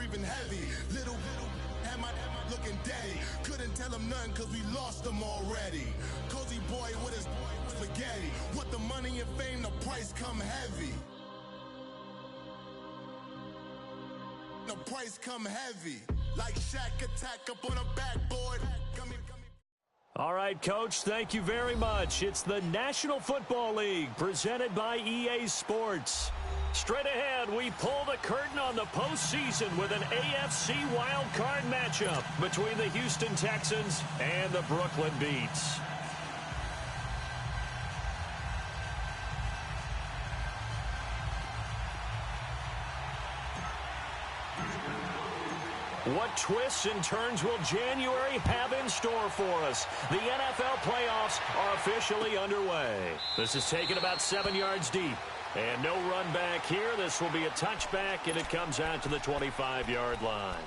breathing heavy. Little had my looking daddy. Couldn't tell him nothing cause we lost him already. Cozy boy with his spaghetti. With the money and fame, the price come heavy. The price come heavy. Like Shaq attack up on a backboard. All right, Coach, thank you very much. It's the National Football League presented by EA Sports. Straight ahead, we pull the curtain on the postseason with an AFC wildcard matchup between the Houston Texans and the Brooklyn Beats. What twists and turns will January have in store for us? The NFL playoffs are officially underway. This is taken about 7 yards deep. And no run back here. This will be a touchback, and it comes out to the 25-yard line.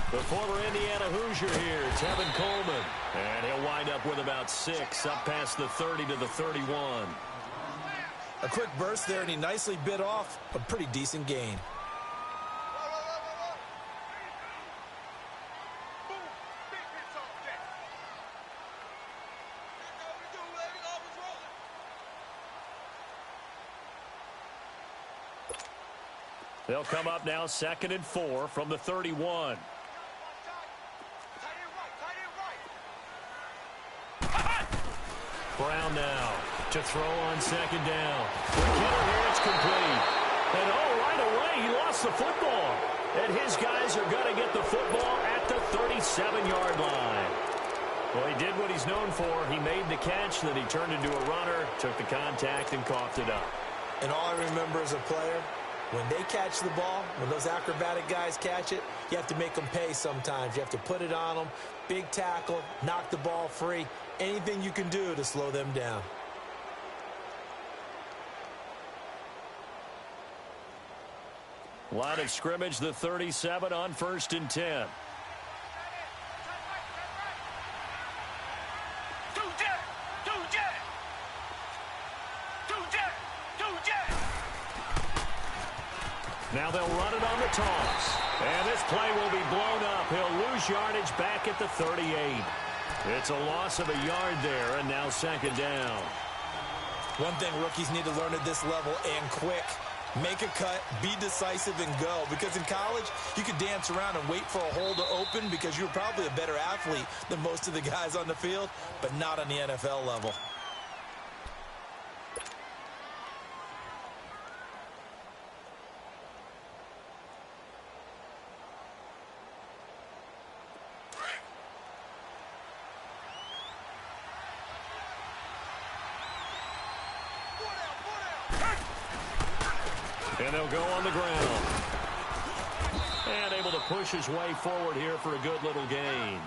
The former Indiana Hoosier here, Tevin Coleman. And he'll wind up with about 6, up past the 30 to the 31. A quick burst there, and he nicely bit off a pretty decent gain. They'll come up now 2nd and 4 from the 31. Brown now to throw on 2nd down. McKinnon here, it's complete. And right away, he lost the football. And his guys are going to get the football at the 37-yard line. Well, he did what he's known for. He made the catch, then he turned into a runner, took the contact, and coughed it up. And all I remember as a player, when they catch the ball, when those acrobatic guys catch it, you have to make them pay sometimes. You have to put it on them, big tackle, knock the ball free. Anything you can do to slow them down. Line of scrimmage, the 37 on 1st and 10. Now they'll run it on the toss. And this play will be blown up. He'll lose yardage back at the 38. It's a loss of a yard there, and now 2nd down. One thing rookies need to learn at this level, and quick. Make a cut, be decisive, and go. Because in college, you could dance around and wait for a hole to open because you're probably a better athlete than most of the guys on the field, but not on the NFL level. And they'll go on the ground. And able to push his way forward here for a good little gain.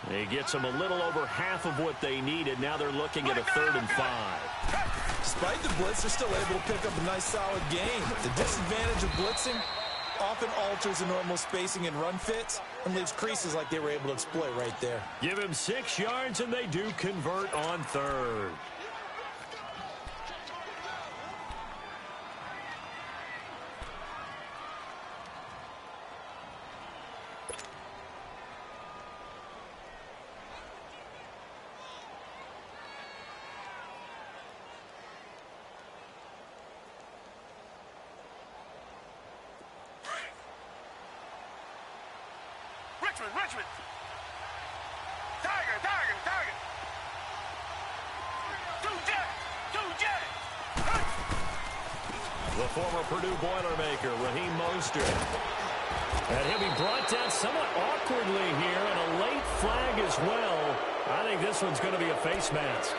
He gets them a little over half of what they needed. Now they're looking at a 3rd and 5. Despite the blitz, they're still able to pick up a nice solid gain. The disadvantage of blitzing often alters the normal spacing and run fits and leaves creases like they were able to exploit right there. Give him 6 yards, and they do convert on 3rd. Richmond. Tiger. Two jet. The former Purdue Boilermaker, Raheem Mostert. And he'll be brought down somewhat awkwardly here, and a late flag as well. I think this one's going to be a face mask.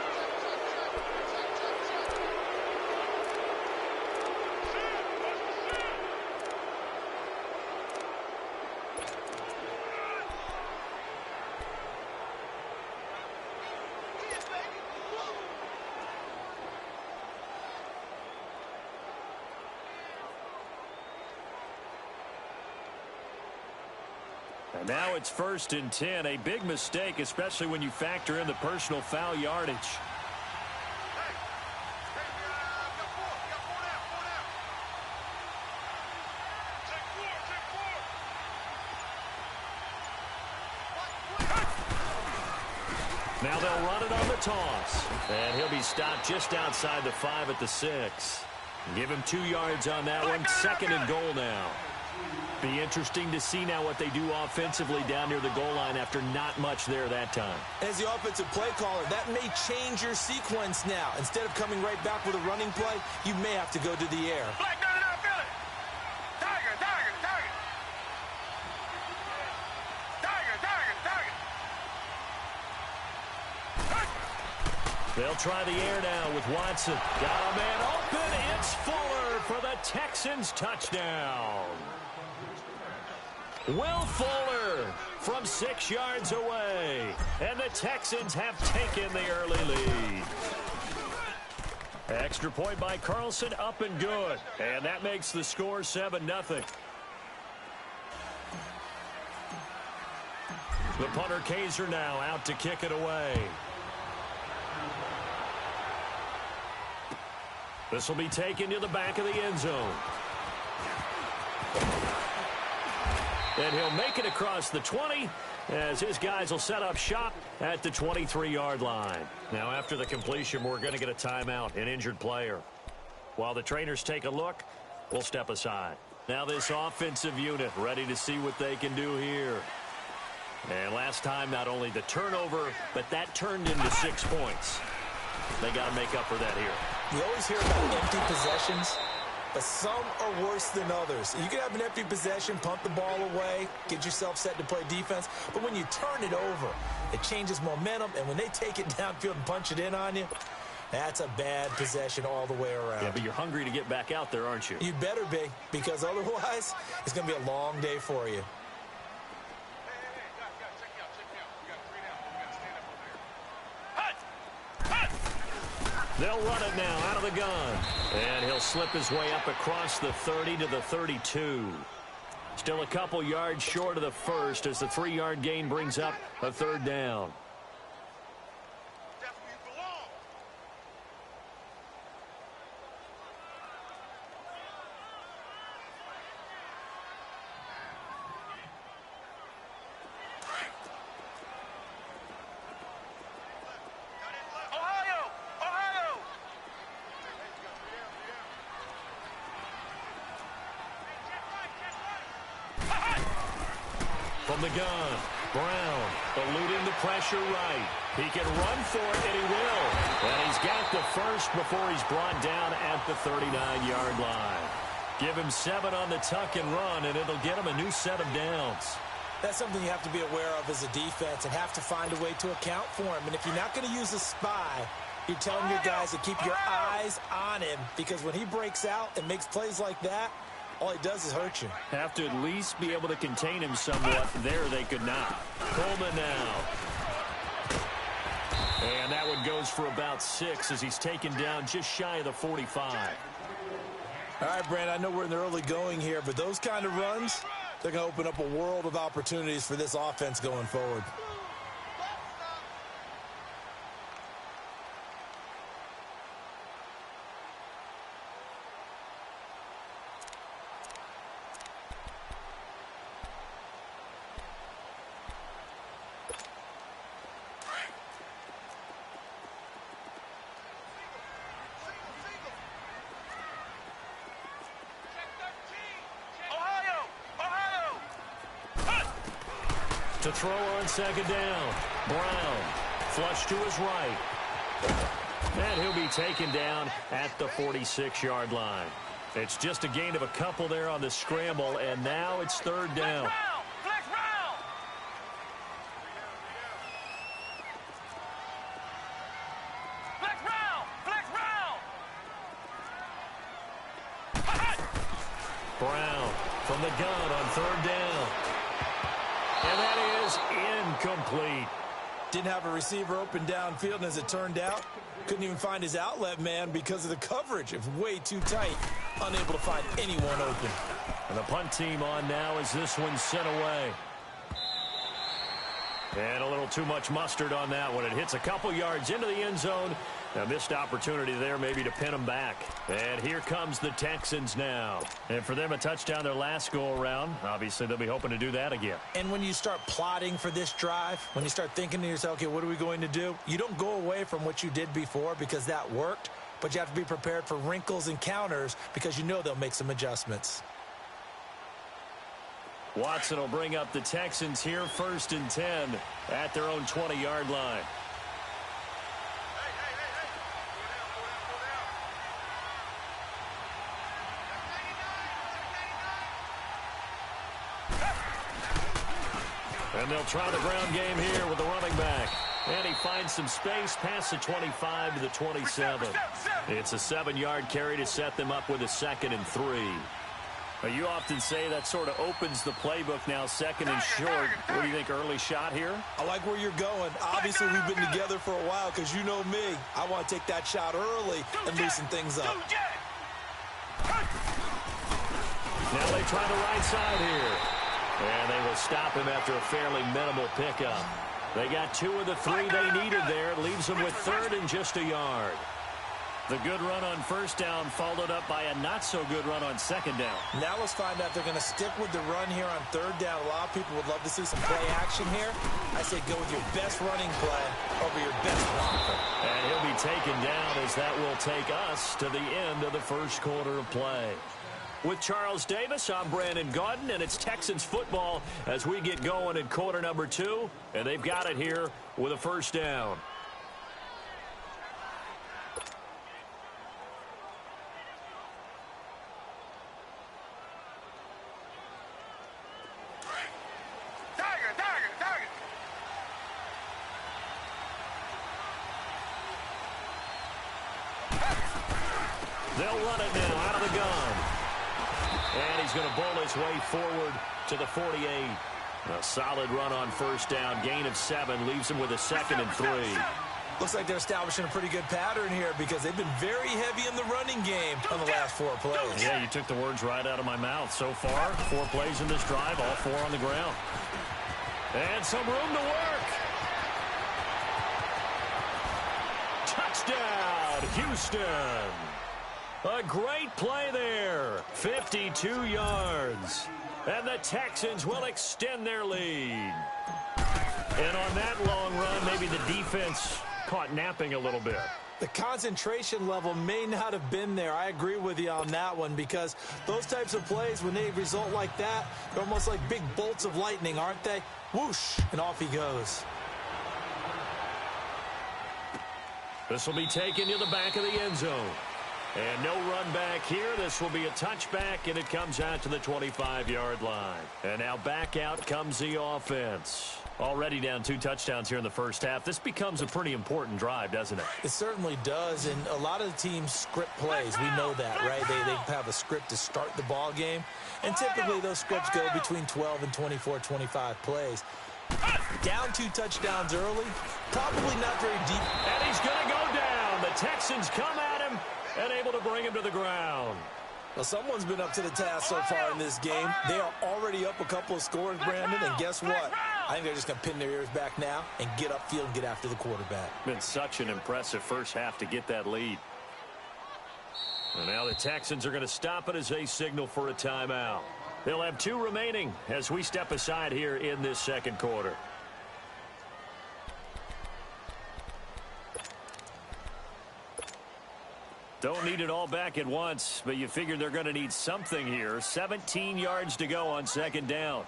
And now it's 1st and 10. A big mistake, especially when you factor in the personal foul yardage. Now they'll run it on the toss. And he'll be stopped just outside the 5 at the 6. Give him 2 yards on that one. 2nd and goal now. Be interesting to see now what they do offensively down near the goal line after not much there that time. As the offensive play caller, that may change your sequence now. Instead of coming right back with a running play, you may have to go to the air. Black, no, feel it. Tiger. They'll try the air now with Watson. Got a man open. It's Fuller for the Texans touchdown. Will Fuller from 6 yards away. And the Texans have taken the early lead. Extra point by Carlson, up and good. And that makes the score 7-0. The punter Kaiser now out to kick it away. This will be taken to the back of the end zone. And he'll make it across the 20 as his guys will set up shop at the 23-yard line. Now after the completion, we're going to get a timeout, an injured player. While the trainers take a look, we'll step aside. Now this offensive unit ready to see what they can do here. And last time, not only the turnover, but that turned into 6 points. They got to make up for that here. You always hear about empty possessions, but some are worse than others. You can have an empty possession, punt the ball away, get yourself set to play defense, but when you turn it over, it changes momentum, and when they take it downfield and punch it in on you, that's a bad possession all the way around. Yeah, but you're hungry to get back out there, aren't you? You better be, because otherwise, it's going to be a long day for you. They'll run it now out of the gun. And he'll slip his way up across the 30 to the 32. Still a couple yards short of the first as the 3-yard gain brings up a 3rd down. From the gun, Brown eluding the pressure right. He can run for it, and he will. And he's got the first before he's brought down at the 39-yard line. Give him 7 on the tuck and run, and it'll get him a new set of downs. That's something you have to be aware of as a defense and have to find a way to account for him. And if you're not going to use a spy, you're telling your guys to keep your eyes on him, because when he breaks out and makes plays like that, all he does is hurt you. Have to at least be able to contain him somewhat. There they could not. Coleman now. And that one goes for about 6 as he's taken down just shy of the 45. All right, Brand, I know we're in the early going here, but those kind of runs, they're going to open up a world of opportunities for this offense going forward. To throw on 2nd down. Brown flush to his right. And he'll be taken down at the 46-yard line. It's just a gain of a couple there on the scramble, and now it's 3rd down. Flex round. Brown from the gun on 3rd down. And that is incomplete. Didn't have a receiver open downfield, and as it turned out, couldn't even find his outlet man because of the coverage. It was way too tight, unable to find anyone open. And the punt team on now as this one's sent away. And a little too much mustard on that one. It hits a couple yards into the end zone. A missed opportunity there maybe to pin them back. And here comes the Texans now. And for them, a touchdown their last go-around. Obviously, they'll be hoping to do that again. And when you start plotting for this drive, when you start thinking to yourself, okay, what are we going to do? You don't go away from what you did before because that worked. But you have to be prepared for wrinkles and counters because you know they'll make some adjustments. Watson will bring up the Texans here, 1st and 10 at their own 20-yard line. And they'll try the ground game here with the running back. And he finds some space past the 25 to the 27. It's a 7-yard carry to set them up with a 2nd and 3. You often say that sort of opens the playbook now, 2nd and short. What do you think, early shot here? I like where you're going. Obviously, we've been together for a while because you know me. I want to take that shot early and loosen things up. Now they try the right side here. And they will stop him after a fairly minimal pickup. They got 2 of the 3 they needed there. Leaves them with 3rd and just a yard. The good run on 1st down followed up by a not-so-good run on 2nd down. Now let's find out if they're going to stick with the run here on 3rd down. A lot of people would love to see some play action here. I say go with your best running play over your best blocker. And he'll be taken down as that will take us to the end of the 1st quarter of play. With Charles Davis, I'm Brandon Gaudin, and it's Texans football as we get going in quarter number 2. And they've got it here with a 1st down. They'll run it now out of the gun. And he's going to bowl his way forward to the 48. A solid run on 1st down. Gain of 7 leaves him with a 2nd and 3. Looks like they're establishing a pretty good pattern here because they've been very heavy in the running game on the last 4 plays. Yeah, you took the words right out of my mouth. So far, 4 plays in this drive, all 4 on the ground. And some room to work. Touchdown, Houston. A great play there. 52 yards. And the Texans will extend their lead. And on that long run, maybe the defense caught napping a little bit. The concentration level may not have been there. I agree with you on that one because those types of plays, when they result like that, they're almost like big bolts of lightning, aren't they? Whoosh, and off he goes. This will be taken to the back of the end zone. And no run back here. This will be a touchback, and it comes out to the 25-yard line. And now back out comes the offense. Already down 2 touchdowns here in the 1st half. This becomes a pretty important drive, doesn't it? It certainly does, and a lot of the teams script plays. We know that, right? They have a script to start the ball game, and typically those scripts go between 12 and 24, 25 plays. Down 2 touchdowns early, probably not very deep. And he's going to go down. The Texans come at him and able to bring him to the ground. Well, someone's been up to the task so far in this game. They are already up a couple of scores, Brandon, and guess what? I think they're just going to pin their ears back now and get upfield and get after the quarterback. Been such an impressive 1st half to get that lead. And now the Texans are going to stop it as they signal for a timeout. They'll have 2 remaining as we step aside here in this 2nd quarter. Don't need it all back at once, but you figure they're going to need something here. 17 yards to go on 2nd down.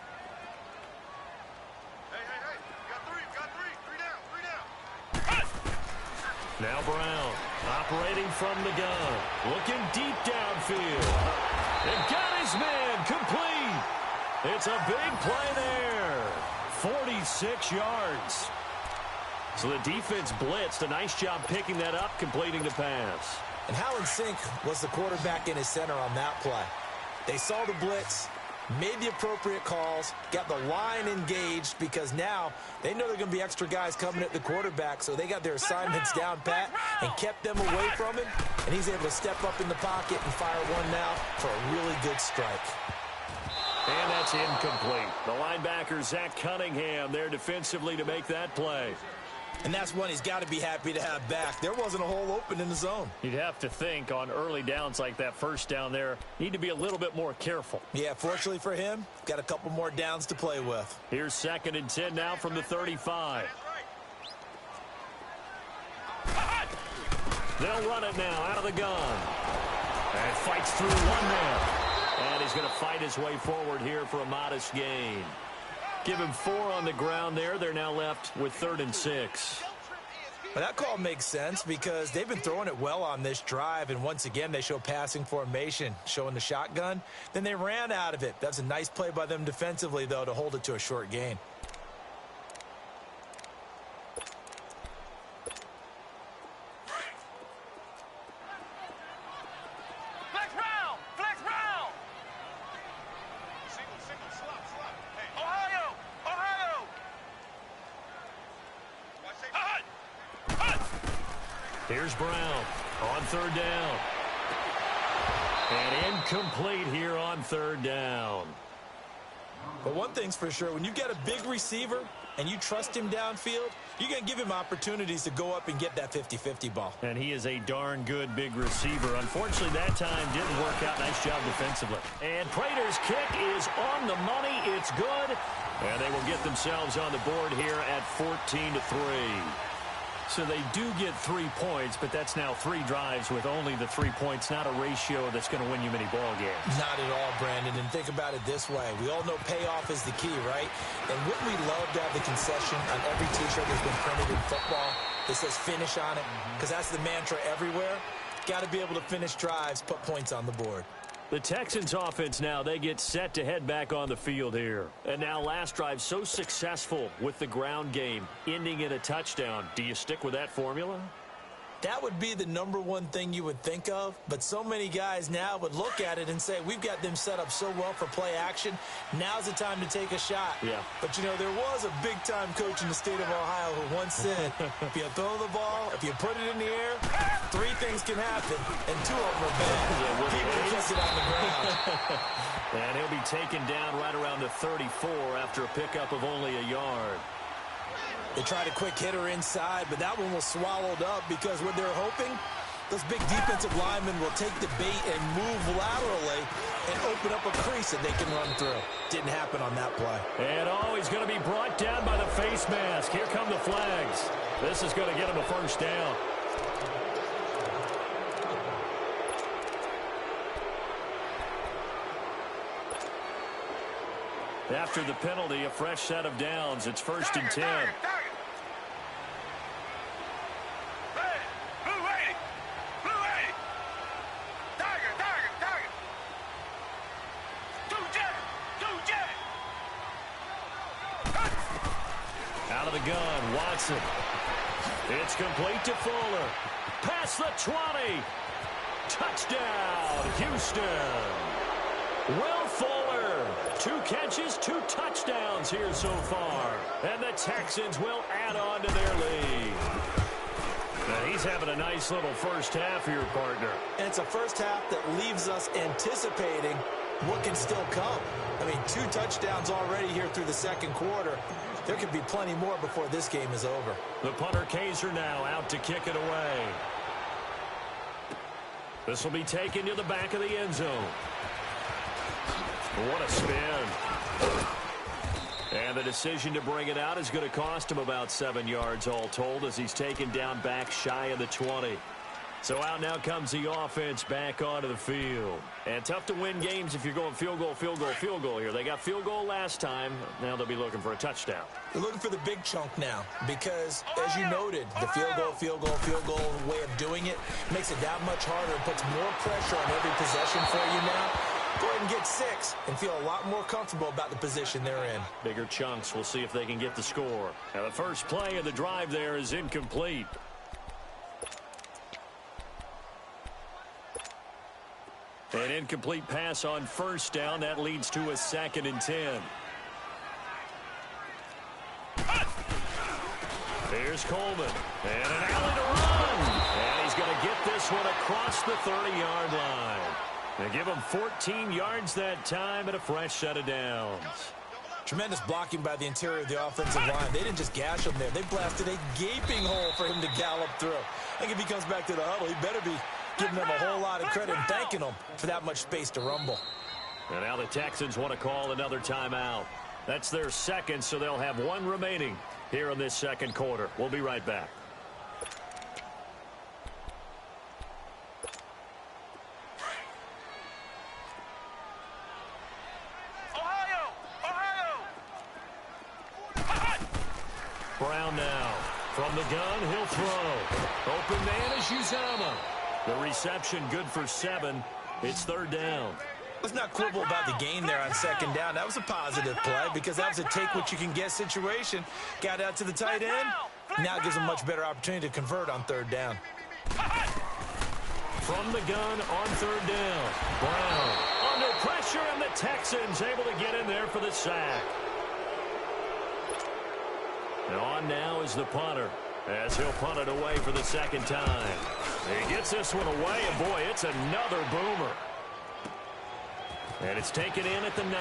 Hey. Got 3 down. Now Brown operating from the gun. Looking deep downfield. And got his man complete. It's a big play there. 46 yards. So the defense blitzed. A nice job picking that up, completing the pass. And how in sync was the quarterback in his center on that play? They saw the blitz, made the appropriate calls, got the line engaged because now they know there are going to be extra guys coming at the quarterback, so they got their assignments down pat and kept them away from him, and he's able to step up in the pocket and fire one now for a really good strike. And that's incomplete. The linebacker, Zach Cunningham, there defensively to make that play. And that's one he's got to be happy to have back. There wasn't a hole open in the zone. You'd have to think on early downs like that first down there, need to be a little bit more careful. Yeah, fortunately for him, got a couple more downs to play with. Here's 2nd and 10 now from the 35. They'll run it now out of the gun. And fights through one man. And he's going to fight his way forward here for a modest gain. Give him 4 on the ground there. They're now left with 3rd and 6. Well, that call makes sense because they've been throwing it well on this drive, and once again they show passing formation, showing the shotgun. Then they ran out of it. That's a nice play by them defensively, though, to hold it to a short gain. Here's Brown on 3rd down. And incomplete here on 3rd down. But one thing's for sure, when you get a big receiver and you trust him downfield, you're going to give him opportunities to go up and get that 50-50 ball. And he is a darn good big receiver. Unfortunately, that time didn't work out. Nice job defensively. And Prater's kick is on the money. It's good. And they will get themselves on the board here at 14-3. So they do get 3 points, but that's now 3 drives with only the 3 points, not a ratio that's going to win you many ball games. Not at all, Brandon. And think about it this way. We all know payoff is the key, right? And wouldn't we love to have the concession on every T-shirt that's been printed in football that says finish on it? Because that's the mantra everywhere. Got to be able to finish drives, put points on the board. The Texans offense now, they get set to head back on the field here. And now last drive so successful with the ground game, ending in a touchdown. Do you stick with that formula? That would be the #1 thing you would think of, but so many guys now would look at it and say, we've got them set up so well for play action, now's the time to take a shot. Yeah. But, you know, there was a big-time coach in the state of Ohio who once said, if you throw the ball, if you put it in the air, 3 things can happen, and 2 of them are bad. He would have kept it on the ground. And he'll be taken down right around the 34 after a pickup of only a yard. They tried a quick hitter inside, but that one was swallowed up because what they're hoping, those big defensive linemen will take the bait and move laterally and open up a crease that they can run through. Didn't happen on that play. And he's going to be brought down by the face mask. Here come the flags. This is going to get him a 1st down. After the penalty, a fresh set of downs. It's 1st and 10. Out of the gun, Watson. It's complete to Fuller. Past the 20. Touchdown, Houston. Will Fuller, 2 catches, 2 touchdowns here so far. And the Texans will add on to their lead. Now he's having a nice little first half here, partner. And it's a first half that leaves us anticipating what can still come. I mean, 2 touchdowns already here through the 2nd quarter. There could be plenty more before this game is over. The punter Kaiser now out to kick it away. This will be taken to the back of the end zone. What a spin. And the decision to bring it out is going to cost him about 7 yards all told as he's taken down back shy of the 20. So out now comes the offense back onto the field. And tough to win games if you're going field goal, field goal, field goal here. They got field goal last time. Now they'll be looking for a touchdown. They're looking for the big chunk now because, as you noted, the field goal, field goal, field goal way of doing it makes it that much harder and puts more pressure on every possession for you now. Go ahead and get 6 and feel a lot more comfortable about the position they're in. Bigger chunks. We'll see if they can get the score. Now the first play of the drive there is incomplete. An incomplete pass on 1st down. That leads to a 2nd and 10. Here's Coleman. And an alley to run. And he's going to get this one across the 30-yard line. They give him 14 yards that time and a fresh set of downs. Tremendous blocking by the interior of the offensive line. They didn't just gash him there. They blasted a gaping hole for him to gallop through. I think if he comes back to the huddle, he better be giving them a whole lot of credit and thanking them for that much space to rumble. And now the Texans want to call another timeout. That's their second, so they'll have one remaining here in this second quarter. We'll be right back. Brown now. From the gun, he'll throw. Open man is Uzama. The reception good for 7. It's third down. Let's not quibble about the gain there on second down. That was a positive play because that was a take-what-you-can-get situation. Got out to the tight end. Now gives him a much better opportunity to convert on third down. From the gun on third down. Brown under pressure, and the Texans able to get in there for the sack. And on now is the punter as he'll punt it away for the second time. He gets this one away, and boy, it's another boomer. And it's taken in at the 9.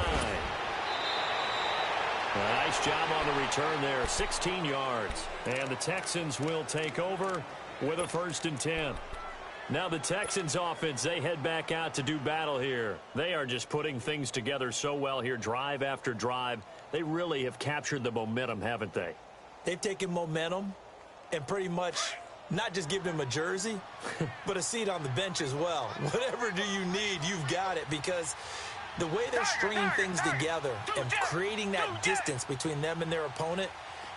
Nice job on the return there, 16 yards. And the Texans will take over with a 1st and 10. Now the Texans offense, they head back out to do battle here. They are just putting things together so well here, drive after drive. They really have captured the momentum, haven't they? They've taken momentum and pretty much not just given him a jersey, but a seat on the bench as well. Whatever do you need, you've got it, because the way they're stringing things together and creating that distance between them and their opponent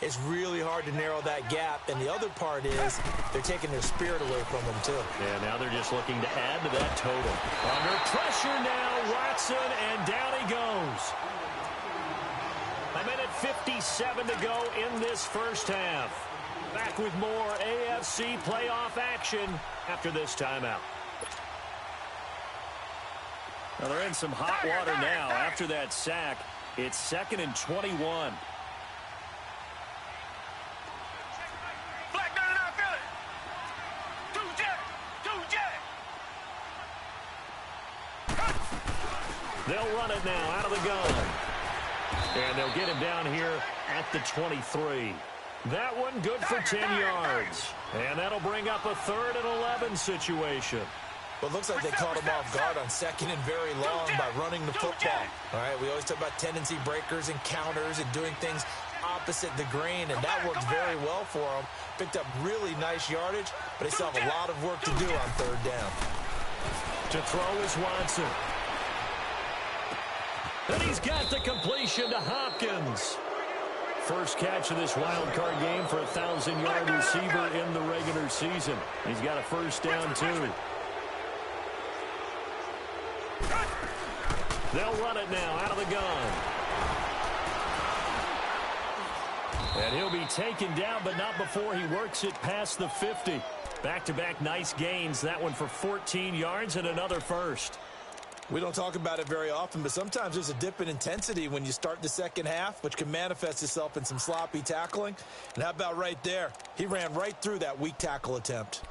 is really hard to narrow that gap. And the other part is they're taking their spirit away from them, too. Yeah, now they're just looking to add to that total. Under pressure now, Watson, and down he goes. A minute 57 to go in this first half. Back with more AFC playoff action after this timeout. Now they're in some hot water now after that sack. It's 2nd and 21. They'll run it now out of the gun. And they'll get him down here at the 23. That one good for 10 yards. And that'll bring up a 3rd and 11 situation. Well, it looks like they caught him off guard on 2nd and very long by running the football. All right, we always talk about tendency breakers and counters and doing things opposite the grain, and that worked very well for them. Picked up really nice yardage, but they still have a lot of work to do on 3rd down. To throw is Watson. And he's got the completion to Hopkins. First catch of this wild card game for a 1,000-yard receiver in the regular season. He's got a 1st down, too. They'll run it now out of the gun. And he'll be taken down, but not before he works it past the 50. Back-to-back nice gains. That one for 14 yards and another 1st. We don't talk about it very often, but sometimes there's a dip in intensity when you start the second half, which can manifest itself in some sloppy tackling. And how about right there? He ran right through that weak tackle attempt.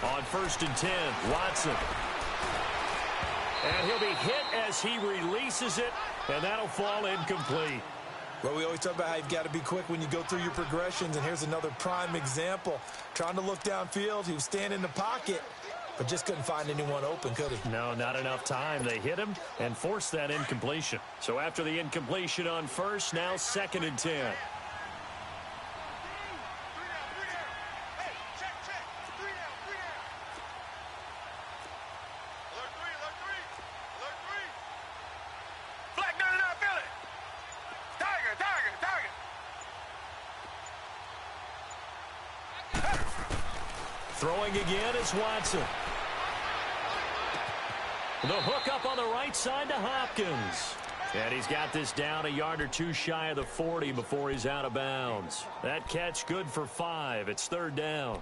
On 1st and 10, Watson. And he'll be hit as he releases it, and that'll fall incomplete. Well, we always talk about how you've got to be quick when you go through your progressions, and here's another prime example. Trying to look downfield, he was standing in the pocket, but just couldn't find anyone open, could he? No, not enough time. They hit him and forced that incompletion. So after the incompletion on 1st, now 2nd and 10. Throwing again is Watson. The hook up on the right side to Hopkins. And he's got this down a yard or two shy of the 40 before he's out of bounds. That catch good for 5. It's 3rd down.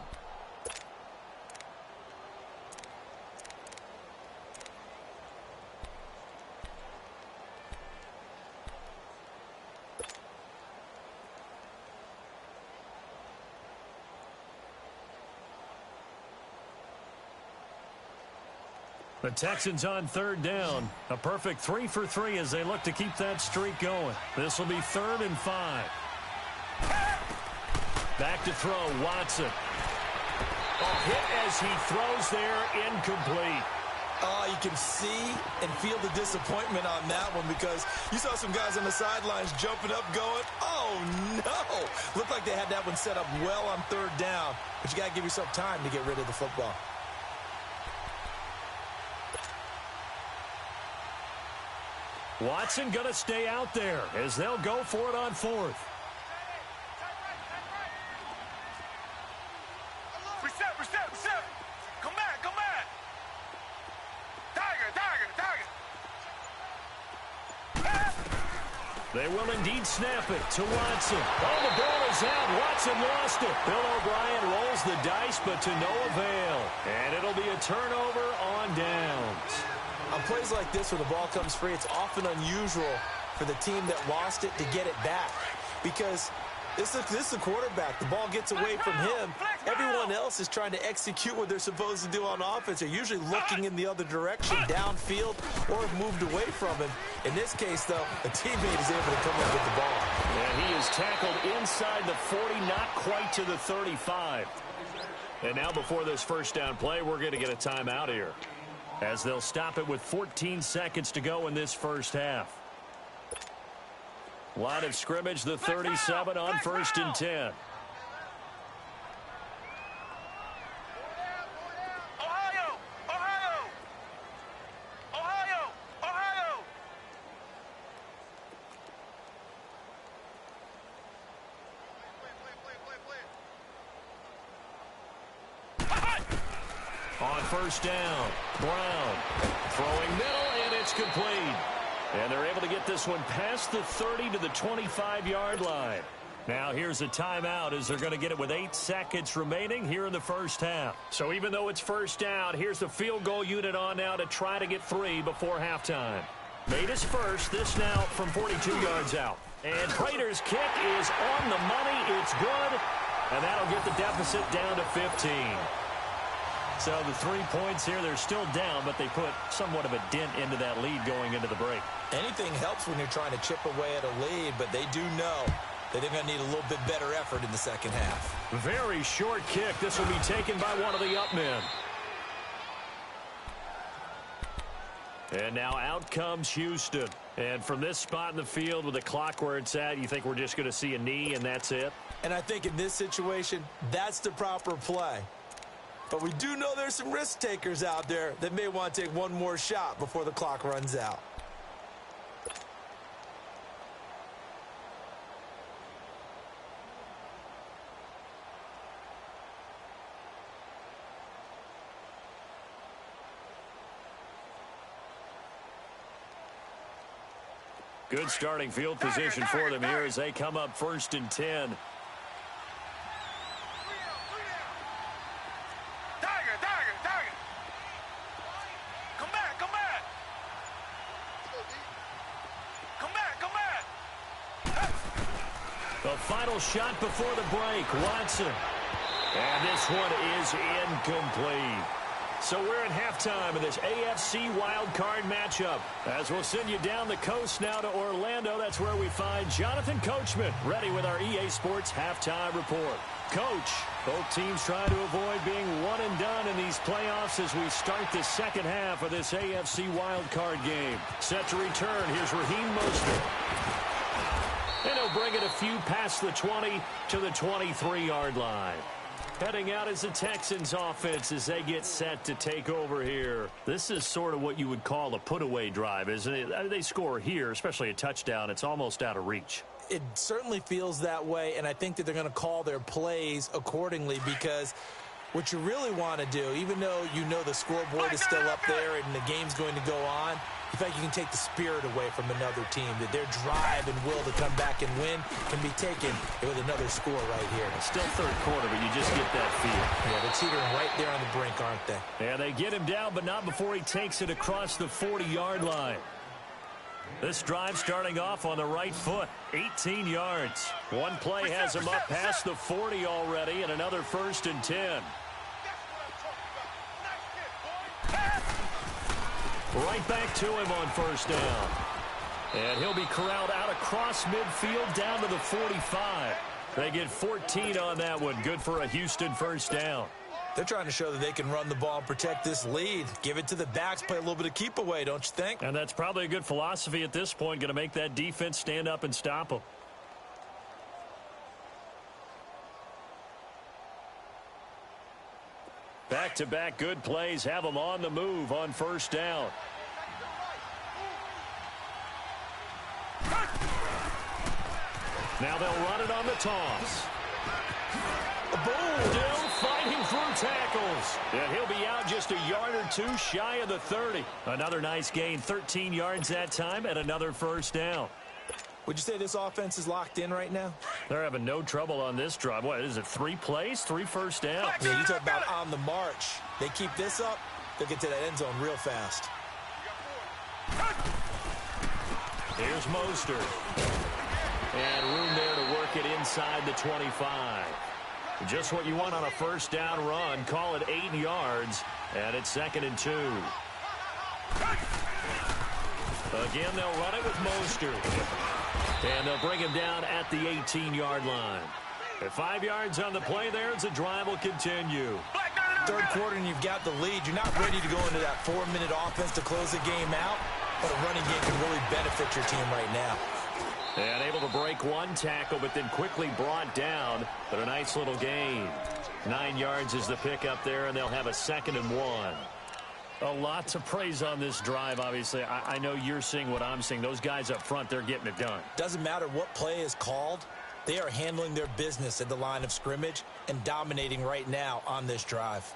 The Texans on third down. A perfect 3 for 3 as they look to keep that streak going. This will be 3rd and 5. Back to throw, Watson. Hit as he throws there, incomplete. You can see and feel the disappointment on that one because you saw some guys on the sidelines jumping up going, oh, no. Looked like they had that one set up well on third down, but you got to give yourself time to get rid of the football. Watson going to stay out there as they'll go for it on 4th. Reset. Come back. Tiger. They will indeed snap it to Watson. Oh, the ball is out. Watson lost it. Bill O'Brien rolls the dice, but to no avail. And it'll be a turnover on downs. On plays like this where the ball comes free, it's often unusual for the team that lost it to get it back because this is the quarterback. The ball gets away from him. Everyone else is trying to execute what they're supposed to do on offense. They're usually looking in the other direction, downfield, or have moved away from him. In this case, though, a teammate is able to come up with the ball. And he is tackled inside the 40, not quite to the 35. And now before this first down play, we're going to get a timeout here, as they'll stop it with 14 seconds to go in this first half. Line of scrimmage, the 37 on 1st and 10. On 1st down, Brown throwing middle, and it's complete. And they're able to get this one past the 30 to the 25-yard line. Now here's a timeout as they're going to get it with 8 seconds remaining here in the first half. So even though it's first down, here's the field goal unit on now to try to get 3 before halftime. Made his first, this now from 42 yards out. And Prater's kick is on the money. It's good. And that'll get the deficit down to 15. So the 3 points here, they're still down, but they put somewhat of a dent into that lead going into the break. Anything helps when you're trying to chip away at a lead, but they do know that they're going to need a little bit better effort in the second half. Very short kick. This will be taken by one of the up men. And now out comes Houston. And from this spot in the field with the clock where it's at, you think we're just going to see a knee and that's it? And I think in this situation, that's the proper play. But we do know there's some risk takers out there that may want to take one more shot before the clock runs out. Good starting field position for them here as they come up 1st and 10. The final shot before the break, Watson. And this one is incomplete. So we're at halftime of this AFC wildcard matchup. As we'll send you down the coast now to Orlando, that's where we find Jonathan Coachman, ready with our EA Sports halftime report. Coach, both teams trying to avoid being one and done in these playoffs as we start the second half of this AFC wildcard game. Set to return, here's Raheem Mostert. And he'll bring it a few past the 20 to the 23-yard line. Heading out is the Texans offense as they get set to take over here. This is sort of what you would call a put-away drive, isn't it? I mean, they score here, especially a touchdown. It's almost out of reach. It certainly feels that way, and I think that they're going to call their plays accordingly because what you really want to do, even though you know the scoreboard is still up there and the game's going to go on, in fact, you can take the spirit away from another team, that their drive and will to come back and win can be taken with another score right here. Still third quarter, but you just get that feel. Yeah, they're teetering right there on the brink, aren't they? Yeah, they get him down, but not before he takes it across the 40-yard line. This drive starting off on the right foot, 18 yards. One play has him up past the 40 already, and another 1st and 10. Right back to him on first down. And he'll be corralled out across midfield down to the 45. They get 14 on that one. Good for a Houston first down. They're trying to show that they can run the ball and protect this lead. Give it to the backs, play a little bit of keep away, don't you think? And that's probably a good philosophy at this point. Going to make that defense stand up and stop them. Back-to-back good plays have them on the move on first down. Now they'll run it on the toss. Boom! Still fighting through tackles. And he'll be out just a yard or two shy of the 30. Another nice gain, 13 yards that time, and another first down. Would you say this offense is locked in right now? They're having no trouble on this drive. What is it, 3 plays, 3 first downs? Yeah, you talk about on the march. They keep this up, they'll get to that end zone real fast. Here's Mostert. And room there to work it inside the 25. Just what you want on a first down run. Call it 8 yards, and it's 2nd and 2. Again, they'll run it with Mostert. And they'll bring him down at the 18-yard line. At 5 yards on the play there, as the drive will continue. Third quarter and you've got the lead. You're not ready to go into that 4-minute offense to close the game out, but a running game can really benefit your team right now. And able to break one tackle, but then quickly brought down. But a nice little gain. 9 yards is the pickup there, and they'll have a 2nd and 1. A lot to praise on this drive, obviously. I know you're seeing what I'm seeing. Those guys up front, they're getting it done. Doesn't matter what play is called. They are handling their business at the line of scrimmage and dominating right now on this drive.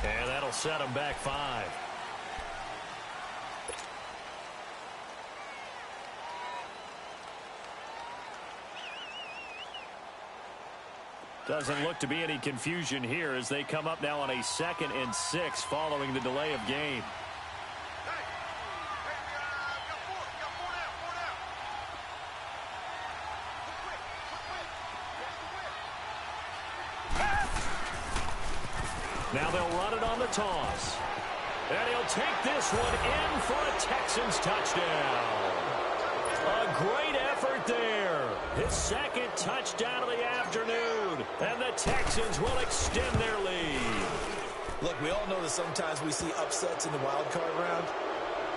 And that'll set them back 5. Doesn't look to be any confusion here as they come up now on a 2nd and 6 following the delay of game. Now they'll run it on the toss. And he'll take this one in for a Texans touchdown. A great effort there. His 2nd touchdown of the afternoon. And the Texans will extend their lead. Look, we all know that sometimes we see upsets in the wild card round.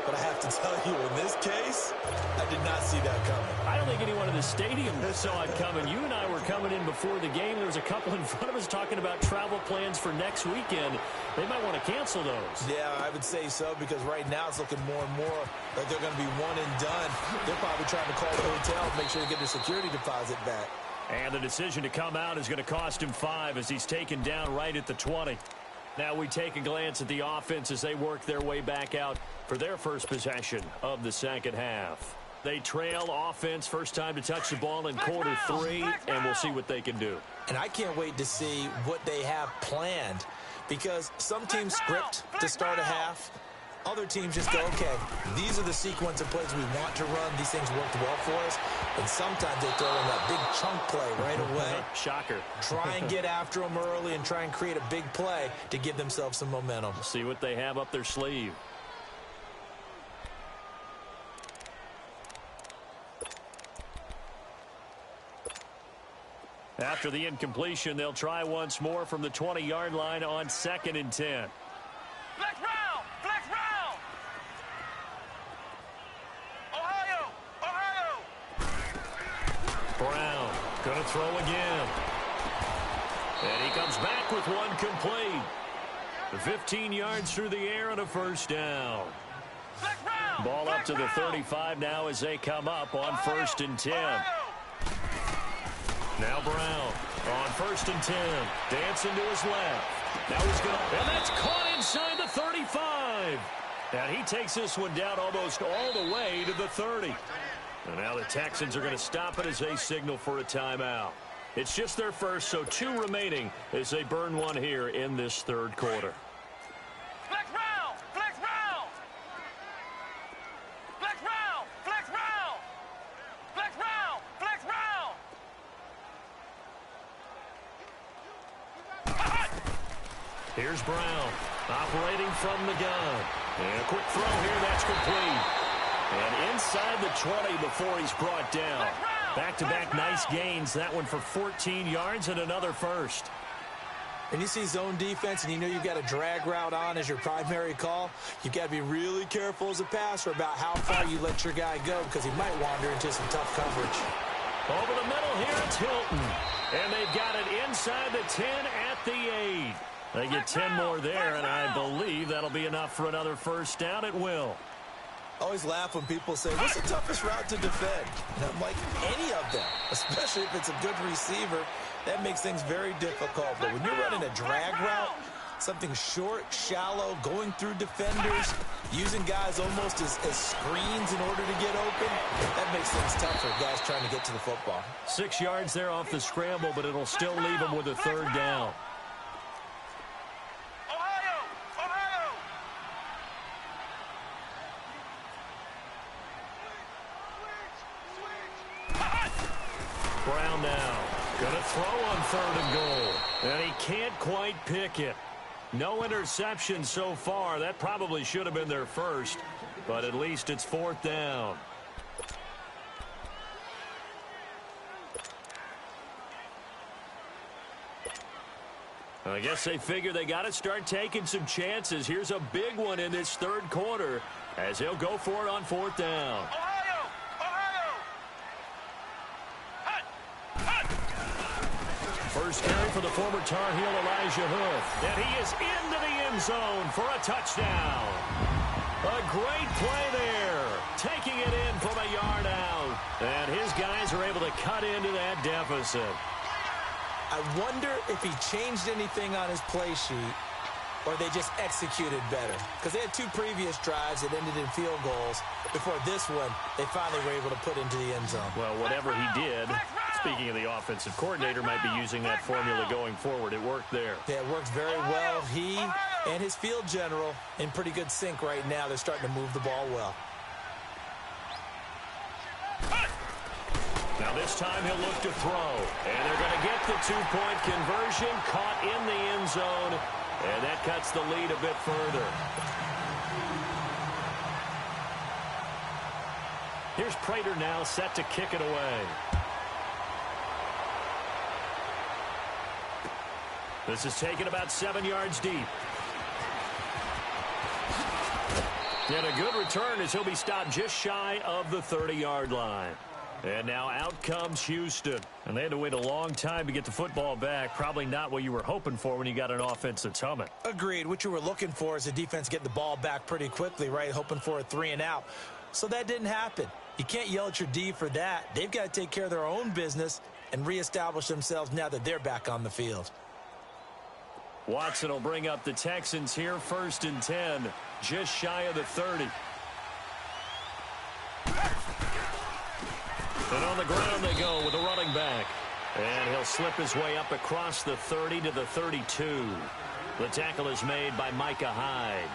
But I have to tell you, in this case, I did not see that coming. I don't think anyone in the stadium saw it coming. You and I were coming in before the game. There was a couple in front of us talking about travel plans for next weekend. They might want to cancel those. Yeah, I would say so, because right now it's looking more and more like they're going to be one and done. They're probably trying to call the hotel and make sure they get their security deposit back. And the decision to come out is going to cost him 5 as he's taken down right at the 20. Now we take a glance at the offense as they work their way back out for their first possession of the second half. They trail offense, first time to touch the ball in quarter 3, and we'll see what they can do. And I can't wait to see what they have planned, because some teams script to start a half. Other teams just go, okay, these are the sequence of plays we want to run. These things worked well for us. And sometimes they throw in that big chunk play right away. Shocker. Try and get after them early and try and create a big play to give themselves some momentum. See what they have up their sleeve. After the incompletion, they'll try once more from the 20-yard line on 2nd and 10. Flex round! Flex round! Ohio! Brown going to throw again. And he comes back with one complete. 15 yards through the air and a first down. Flex round! Ball up to the 35 now as they come up on 1st and 10. Now Brown on 1st and 10. Dancing to his left. Now he's going to, and that's caught inside the 35. And he takes this one down almost all the way to the 30. And now the Texans are going to stop it as they signal for a timeout. It's just their first, so 2 remaining as they burn one here in this third quarter. Flex round! Flex round! Flex round! Flex round! Flex round! Flex round! Here's Brown operating from the gun. And a quick throw here, that's complete. And inside the 20 before he's brought down. Back-to-back nice gains. That one for 14 yards and another first. And you see zone defense and you know you've got a drag route on as your primary call, you've got to be really careful as a passer about how far you let your guy go because he might wander into some tough coverage. Over the middle here, it's Hilton. And they've got it inside the 10 at the 8. They get 10 more there, and I believe that'll be enough for another first down. It will. I always laugh when people say, what's the toughest route to defend? And I'm like, any of them, especially if it's a good receiver. That makes things very difficult. But when you're running a drag route, something short, shallow, going through defenders, using guys almost as screens in order to get open, that makes things tough for guys trying to get to the football. 6 yards there off the scramble, but it'll still leave them with a third down. Brown now, gonna throw on 3rd and goal, and he can't quite pick it. No interception so far. That probably should have been their first, but at least it's 4th down. I guess they figure they got to start taking some chances. Here's a big one in this third quarter as he'll go for it on 4th down. First carry for the former Tar Heel Elijah Hood. And he is into the end zone for a touchdown. A great play there. Taking it in from a yard out. And his guys are able to cut into that deficit. I wonder if he changed anything on his play sheet or they just executed better. Because they had 2 previous drives that ended in field goals. Before this one, they finally were able to put into the end zone. Well, whatever he did, speaking of the offensive coordinator, might be using that formula going forward. It worked there. Yeah, it worked very well. He and his field general in pretty good sync right now. They're starting to move the ball well. Now this time he'll look to throw. And they're going to get the 2-point conversion. Caught in the end zone. And that cuts the lead a bit further. Here's Prater now set to kick it away. This is taken about 7 yards deep. And a good return as he'll be stopped just shy of the 30-yard line. And now out comes Houston. And they had to wait a long time to get the football back. Probably not what you were hoping for when you got an offense that's humming. Agreed. What you were looking for is the defense getting the ball back pretty quickly, right? Hoping for a 3-and-out. So that didn't happen. You can't yell at your D for that. They've got to take care of their own business and reestablish themselves now that they're back on the field. Watson will bring up the Texans here, 1st and 10, just shy of the 30. And on the ground they go with the running back. And he'll slip his way up across the 30 to the 32. The tackle is made by Micah Hyde.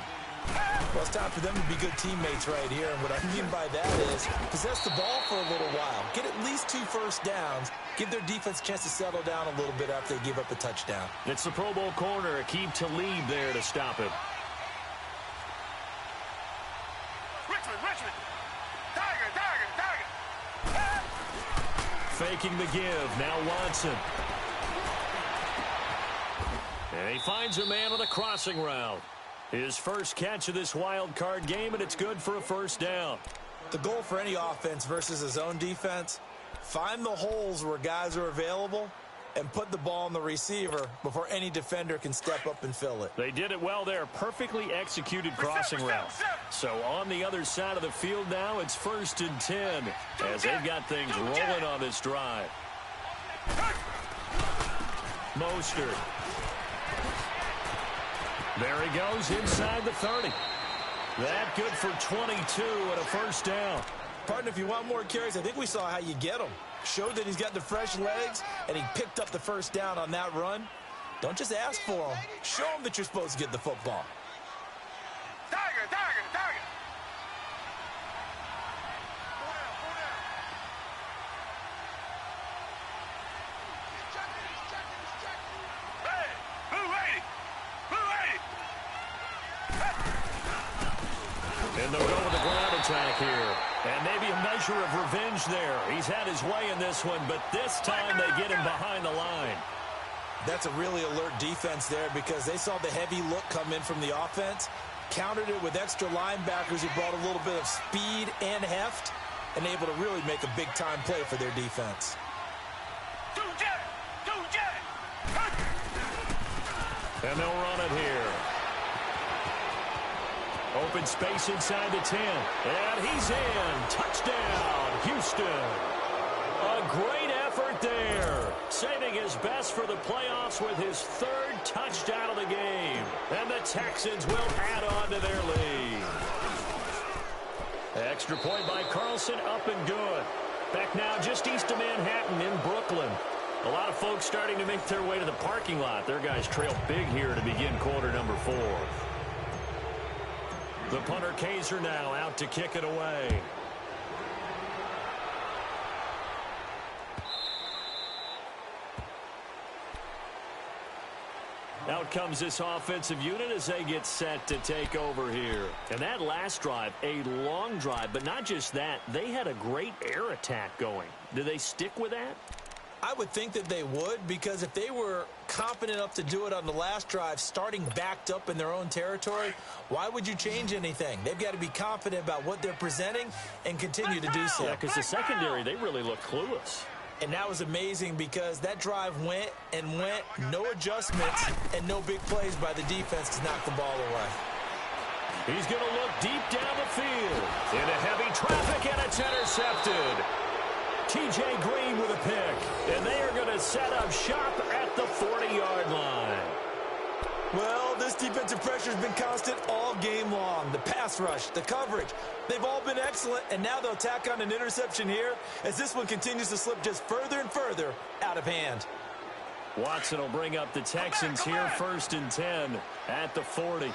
Well, it's time for them to be good teammates right here. And what I mean by that is possess the ball for a little while. Get at least 2 first downs. Give their defense a chance to settle down a little bit after they give up a touchdown. It's the Pro Bowl corner, Aqib Talib there to stop it. Richmond. Tiger. Faking the give. Now Watson. And he finds a man on a crossing route. His first catch of this wild card game, and it's good for a first down. The goal for any offense versus a zone defense, find the holes where guys are available and put the ball on the receiver before any defender can step up and fill it. They did it well there. Perfectly executed crossing route. So on the other side of the field now, it's 1st and 10 as they've got things rolling on this drive. Mostert. There he goes inside the 30. That good for 22 and a first down. Partner, if you want more carries, I think we saw how you get them. Showed that he's got the fresh legs, and he picked up the first down on that run. Don't just ask for them. Show them that you're supposed to get the football. Tiger, tiger, tiger. Hey, blue lady, blue lady. And they'll go with the ground attack here. And maybe a measure of revenge there. He's had his way in this one, but this time they get him behind the line. That's a really alert defense there because they saw the heavy look come in from the offense, countered it with extra linebackers who brought a little bit of speed and heft, and able to really make a big-time play for their defense. And they'll run it here. Open space inside the 10. And he's in. Touchdown, Houston. A great effort there. Saving his best for the playoffs with his third touchdown of the game. And the Texans will add on to their lead. Extra point by Carlson, up and good. Back now just east of Manhattan in Brooklyn. A lot of folks starting to make their way to the parking lot. Their guys trail big here to begin quarter number 4. The punter Kaiser now out to kick it away. Out comes this offensive unit as they get set to take over here. And that last drive, a long drive, but not just that. They had a great air attack going. Do they stick with that? I would think that they would, because if they were confident enough to do it on the last drive, starting backed up in their own territory, why would you change anything? They've got to be confident about what they're presenting and continue to do so. Yeah, because the secondary, they really look clueless. And that was amazing because that drive went and went, no adjustments, and no big plays by the defense to knock the ball away. He's going to look deep down the field. Into heavy traffic, and it's intercepted. T.J. Green with a pick, and they are going to set up shop at the 40-yard line. Well, this defensive pressure has been constant all game long. The pass rush, the coverage, they've all been excellent, and now they'll tack on an interception here as this one continues to slip just further and further out of hand. Watson will bring up the Texans here, 1st and 10 at the 40.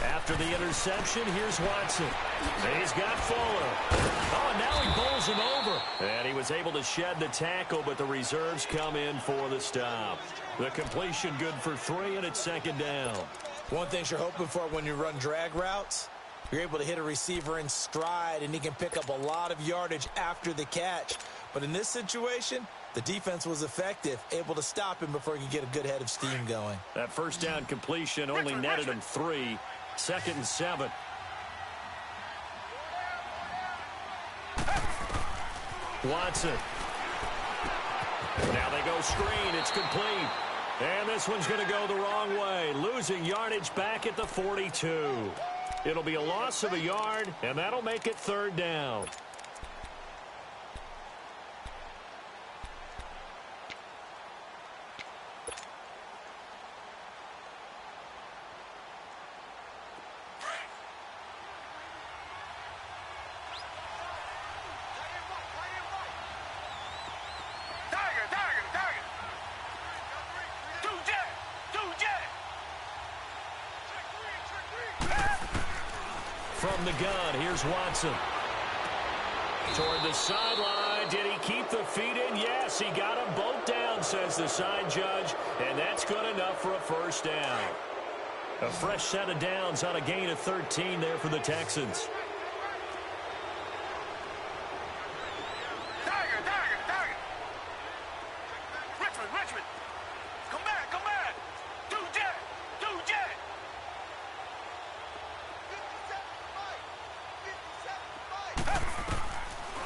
After the interception, here's Watson. He's got Fuller. Oh, and now he bowls him over. And he was able to shed the tackle, but the reserves come in for the stop. The completion good for 3, and it's 2nd down. One thing you're hoping for when you run drag routes, you're able to hit a receiver in stride, and he can pick up a lot of yardage after the catch. But in this situation, the defense was effective, able to stop him before he could get a good head of steam going. That first down completion only netted him 3. 2nd and 7. Watson. Now they go screen. It's complete. And this one's going to go the wrong way. Losing yardage back at the 42. It'll be a loss of a yard, and that'll make it 3rd down. From the gun, here's Watson. Toward the sideline. Did he keep the feet in? Yes, he got them both down, says the side judge. And that's good enough for a 1st down. A fresh set of downs on a gain of 13 there for the Texans. Richmond. Come back.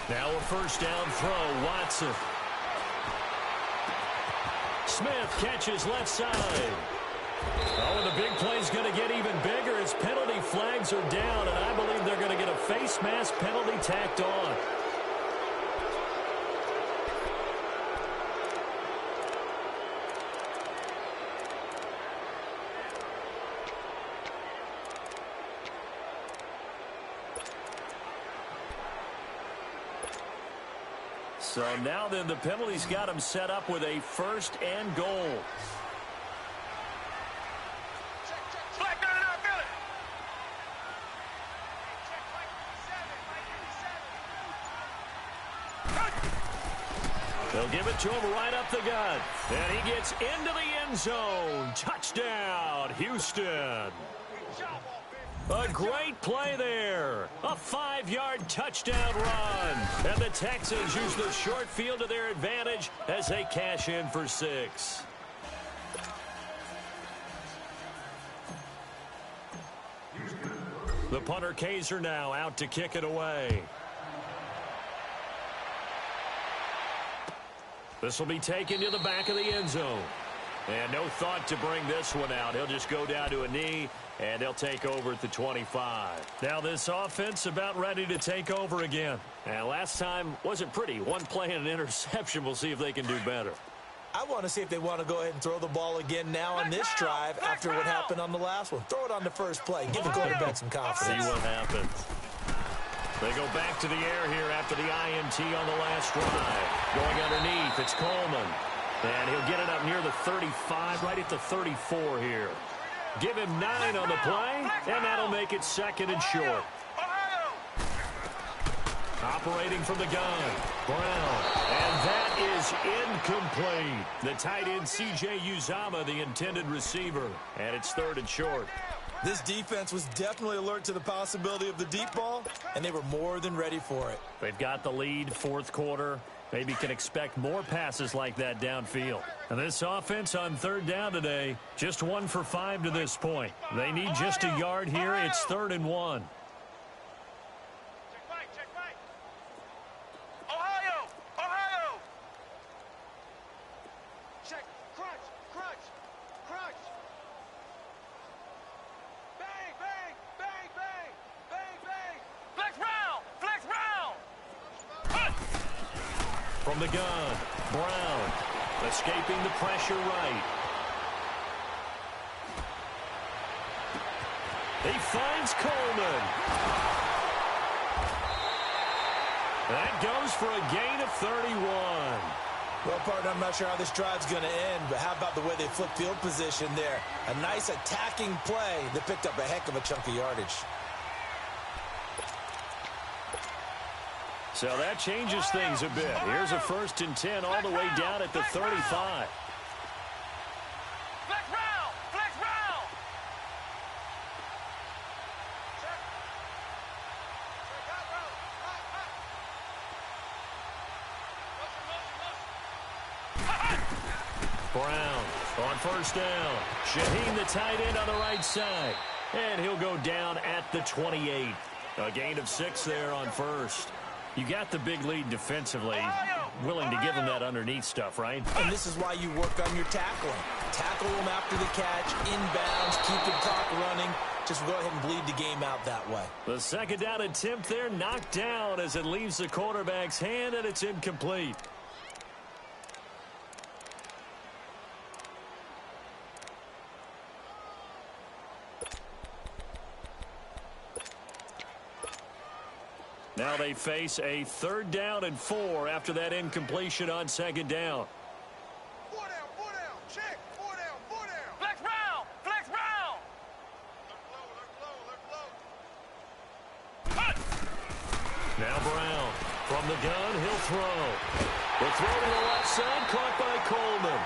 Now a 1st down throw, Watson. Smith catches left side. Oh, and the big play's going to get even bigger as penalty flags are down, and I believe they're going to get a face mask penalty tacked on. So now then the penalty's got him set up with a 1st and goal. They'll give it to him right up the gut. And he gets into the end zone. Touchdown, Houston. A great play there. A 5-yard touchdown run. And the Texans use the short field to their advantage as they cash in for 6. The punter Kaiser now out to kick it away. This will be taken to the back of the end zone. And no thought to bring this one out. He'll just go down to a knee, and they'll take over at the 25. Now this offense about ready to take over again. And last time wasn't pretty. One play and an interception. We'll see if they can do better. I want to see if they want to go ahead and throw the ball again now on this drive after what happened on the last one. Throw it on the first play. Give the quarterback some confidence. See what happens. They go back to the air here after the INT on the last drive. Going underneath, it's Coleman. And he'll get it up near the 35, right at the 34 here. Give him 9 on the play, and that'll make it 2nd and short. Operating from the gun, Brown. And that is incomplete. The tight end, C.J. Uzama, the intended receiver. And it's 3rd and short. This defense was definitely alert to the possibility of the deep ball, and they were more than ready for it. They've got the lead, 4th quarter. Maybe can expect more passes like that downfield. And this offense on 3rd down today, just 1 for 5 to this point. They need just a yard here. It's 3rd and 1. From the gun, Brown escaping the pressure right. He finds Coleman. That goes for a gain of 31. Well, partner, I'm not sure how this drive's going to end, but how about the way they flip field position there? A nice attacking play that picked up a heck of a chunk of yardage. So that changes things a bit. Here's a 1st and 10 all the way down at the 35. Brown on 1st down. Shaheen, the tight end, on the right side. And he'll go down at the 28. A gain of 6 there on 1st. You got the big lead defensively. Willing to give them that underneath stuff, right? And this is why you work on your tackling. Tackle them after the catch, inbounds, keep the clock running. Just go ahead and bleed the game out that way. The 2nd down attempt there knocked down as it leaves the quarterback's hand, and it's incomplete. Now they face a 3rd down and 4 after that incompletion on 2nd down. 4 down, check, 4 down, 4 down. Flex round, flex round. Look low. Now Brown from the gun, he'll throw. The throw to the left side, caught by Coleman.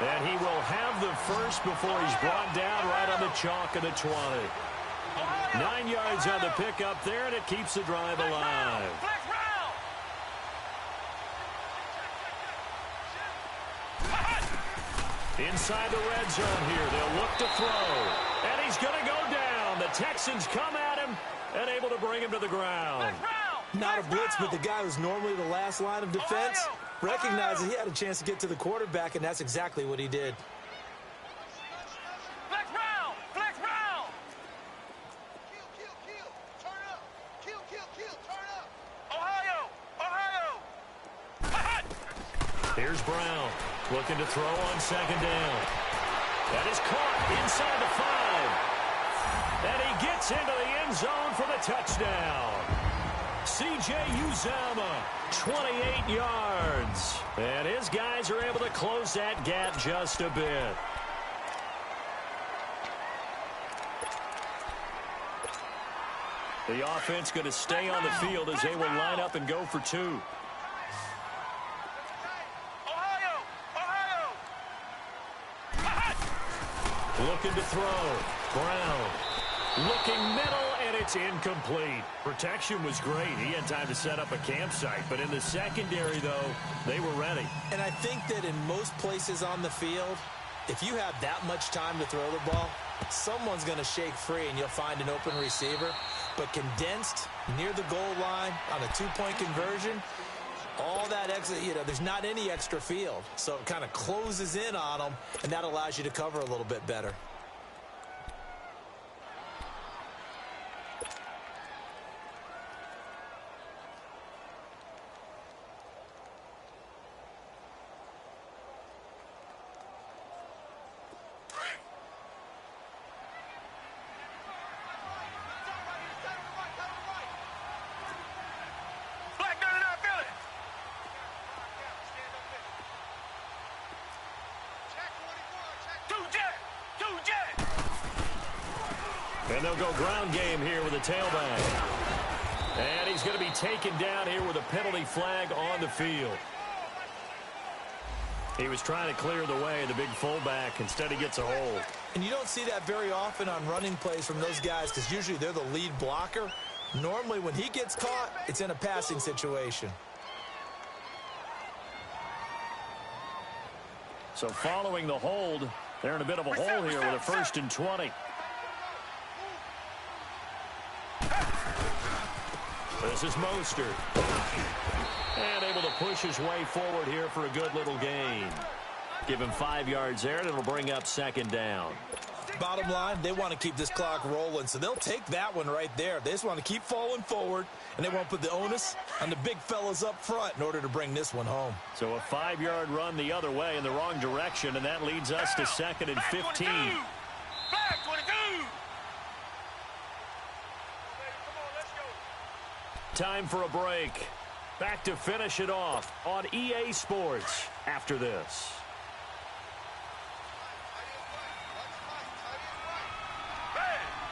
And he will have the 1st before he's brought down right on the chalk of the 20. 9 yards on the pickup there, and it keeps the drive alive. Inside the red zone here, they'll look to throw. And he's going to go down. The Texans come at him and able to bring him to the ground. Not a blitz, but the guy who's normally the last line of defense recognized that he had a chance to get to the quarterback, and that's exactly what he did. Here's Brown looking to throw on 2nd down. That is caught inside the 5. And he gets into the end zone for the touchdown. C.J. Uzomah, 28 yards. And his guys are able to close that gap just a bit. The offense going to stay on the field as they will line up and go for two. Looking to throw. Brown. Looking middle, and it's incomplete. Protection was great. He had time to set up a campsite. But in the secondary, though, they were ready. And I think that in most places on the field, if you have that much time to throw the ball, someone's going to shake free, and you'll find an open receiver. But condensed near the goal line on a two-point conversion, all that extra, there's not any extra field. So it kind of closes in on them, and that allows you to cover a little bit better. And they'll go ground game here with a tailback. And he's going to be taken down here with a penalty flag on the field. He was trying to clear the way, the big fullback. Instead, he gets a hold. And you don't see that very often on running plays from those guys because usually they're the lead blocker. Normally, when he gets caught, it's in a passing situation. So following the hold, they're in a bit of a hole here with a 1st and 20. This is Mostert. And able to push his way forward here for a good little gain. Give him 5 yards there, and it'll bring up 2nd down. Bottom line, they want to keep this clock rolling, so they'll take that one right there. They just want to keep falling forward, and they won't put the onus on the big fellas up front in order to bring this one home. So a 5-yard run the other way in the wrong direction, and that leads us to 2nd and 15. Flag 22. Time for a break. Back to finish it off on EA Sports after this.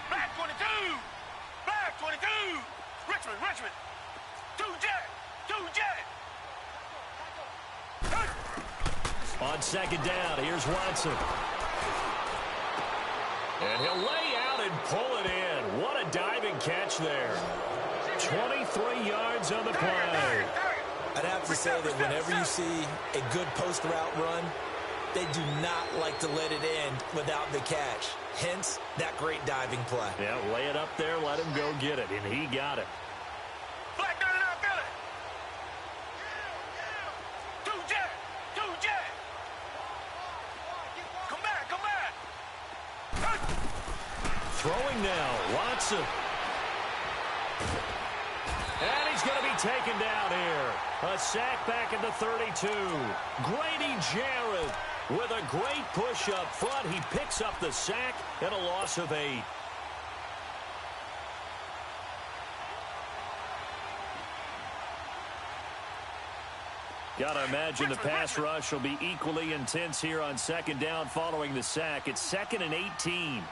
Flag 22. Flag 22. Richmond. 2 jet. On 2nd down, here's Watson. And he'll lay out and pull it in. What a diving catch there. 23 yards on the play. I'd have to say that whenever you see a good post route run, they do not like to let it end without the catch. Hence, that great diving play. Yeah, lay it up there, let him go get it, and he got it. Flag 39, Billy. 2 jet. Come back. Throwing now, Watson. And he's going to be taken down here. A sack back at the 32. Grady Jarrett with a great push up front. He picks up the sack and a loss of 8. Got to imagine the pass rush will be equally intense here on 2nd down following the sack. It's 2nd and 18.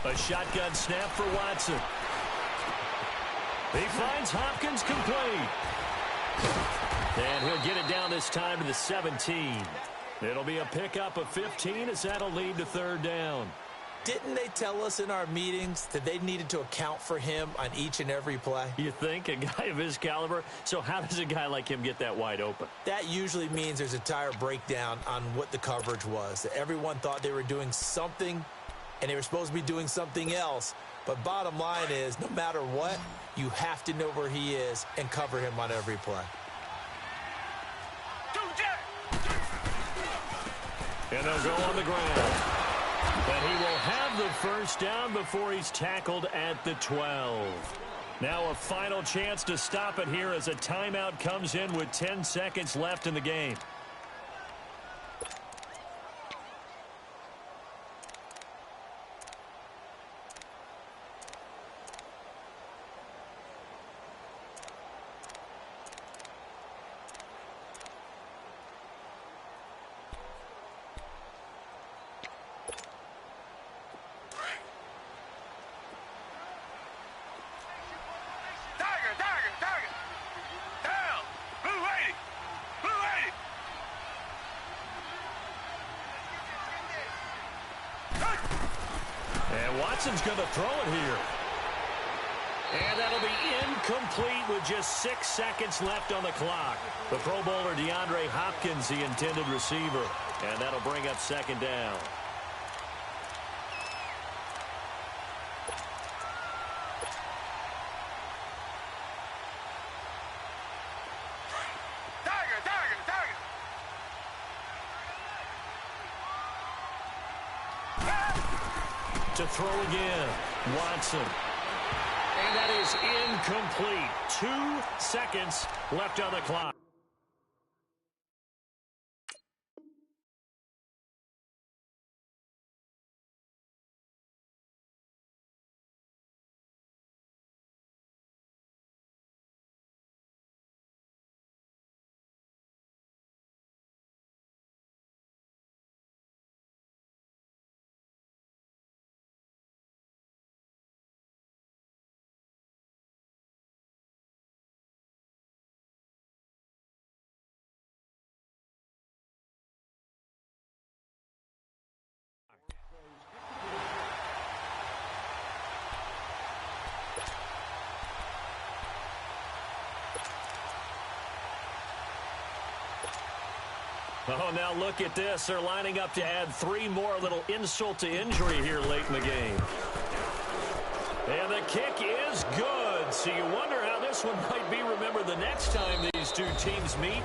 A shotgun snap for Watson. He finds Hopkins complete. And he'll get it down this time to the 17. It'll be a pickup of 15 as that'll lead to 3rd down. Didn't they tell us in our meetings that they needed to account for him on each and every play? You think? A guy of his caliber? So how does a guy like him get that wide open? That usually means there's a tire breakdown on what the coverage was. That everyone thought they were doing something, and they were supposed to be doing something else. But bottom line is, no matter what, you have to know where he is and cover him on every play. And they'll go on the ground. But he will have the 1st down before he's tackled at the 12. Now a final chance to stop it here as a timeout comes in with 10 seconds left in the game. And Watson's going to throw it here. And that'll be incomplete with just 6 seconds left on the clock. The Pro Bowler DeAndre Hopkins, the intended receiver. And that'll bring up second down. To throw again, Watson. And that is incomplete. 2 seconds left on the clock. Oh, now look at this. They're lining up to add 3 more, little insult to injury here late in the game. And the kick is good. So you wonder how this one might be remembered the next time these two teams meet.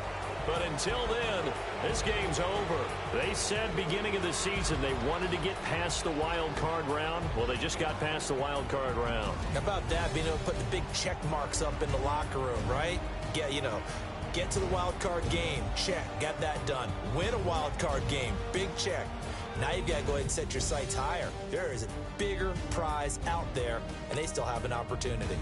But until then, this game's over. They said beginning of the season they wanted to get past the wild card round. Well, they just got past the wild card round. How about that, being able to put the big check marks up in the locker room, right? Get to the wild card game, check, got that done. Win a wild card game, big check. Now you've got to go ahead and set your sights higher. There is a bigger prize out there, and they still have an opportunity.